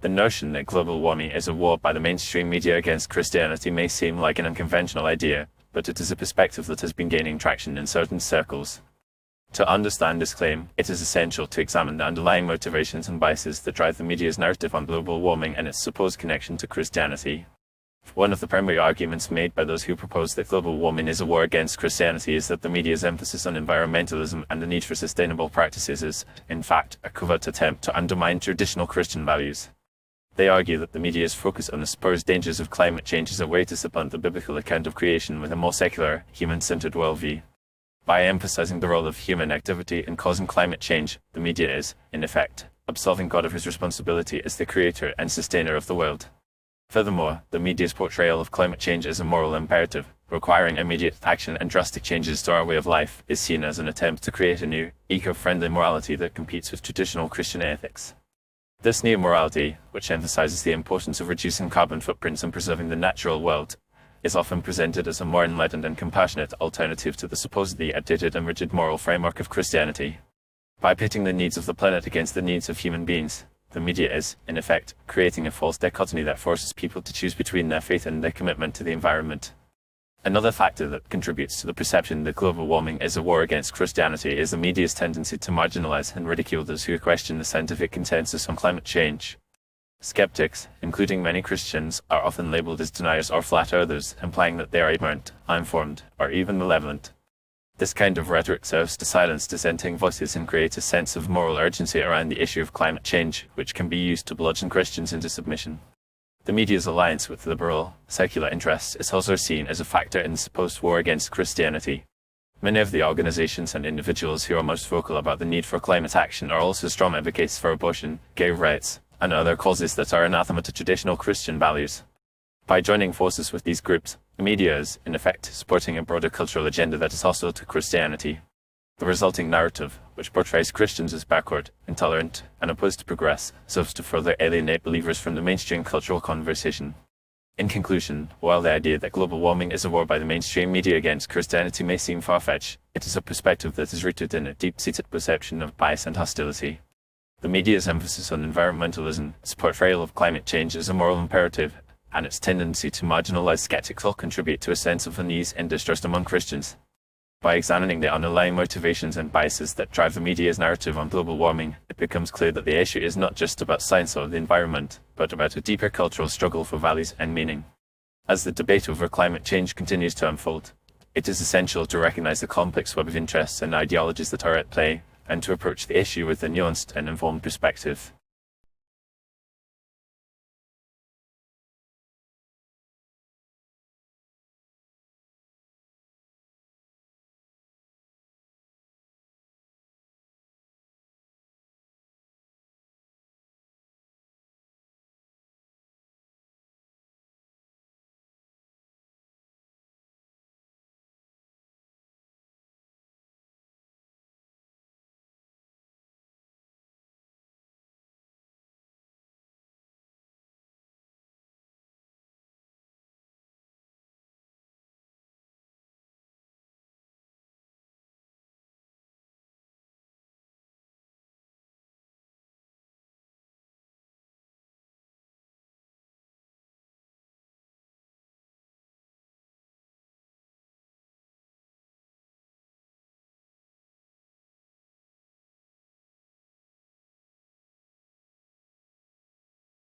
The notion that global warming is a war by the mainstream media against Christianity may seem like an unconventional idea, but it is a perspective that has been gaining traction in certain circles. To understand this claim, it is essential to examine the underlying motivations and biases that drive the media's narrative on global warming and its supposed connection to Christianity. One of the primary arguments made by those who propose that global warming is a war against Christianity is that the media's emphasis on environmentalism and the need for sustainable practices is, in fact, a covert attempt to undermine traditional Christian values. They argue that the media's focus on the supposed dangers of climate change is a way to supplant the biblical account of creation with a more secular, human-centered worldview. By emphasizing the role of human activity in causing climate change, the media is, in effect, absolving God of his responsibility as the creator and sustainer of the world. Furthermore, the media's portrayal of climate change as a moral imperative, requiring immediate action and drastic changes to our way of life, is seen as an attempt to create a new, eco-friendly morality that competes with traditional Christian ethics. This new morality, which emphasizes the importance of reducing carbon footprints and preserving the natural world, is often presented as a more enlightened and compassionate alternative to the supposedly outdated and rigid moral framework of Christianity. By pitting the needs of the planet against the needs of human beings, the media is, in effect, creating a false dichotomy that forces people to choose between their faith and their commitment to the environment. Another factor that contributes to the perception that global warming is a war against Christianity is the media's tendency to marginalize and ridicule those who question the scientific consensus on climate change. Skeptics, including many Christians, are often labeled as deniers or flat earthers, implying that they are ignorant, uninformed, or even malevolent. This kind of rhetoric serves to silence dissenting voices and create a sense of moral urgency around the issue of climate change, which can be used to bludgeon Christians into submission. The media's alliance with liberal, secular interests is also seen as a factor in the supposed war against Christianity. Many of the organizations and individuals who are most vocal about the need for climate action are also strong advocates for abortion, gay rights, and other causes that are anathema to traditional Christian values. By joining forces with these groups, the media is, in effect, supporting a broader cultural agenda that is hostile to Christianity. The resulting narrative, which portrays Christians as backward, intolerant, and opposed to progress, serves to further alienate believers from the mainstream cultural conversation. In conclusion, while the idea that global warming is a war by the mainstream media against Christianity may seem far-fetched, it is a perspective that is rooted in a deep-seated perception of bias and hostility. The media's emphasis on environmentalism, its portrayal of climate change as a moral imperative, and its tendency to marginalize skeptics all contribute to a sense of unease and distrust among Christians. By examining the underlying motivations and biases that drive the media's narrative on global warming, it becomes clear that the issue is not just about science or the environment, but about a deeper cultural struggle for values and meaning. As the debate over climate change continues to unfold, it is essential to recognize the complex web of interests and ideologies that are at play, and to approach the issue with a nuanced and informed perspective.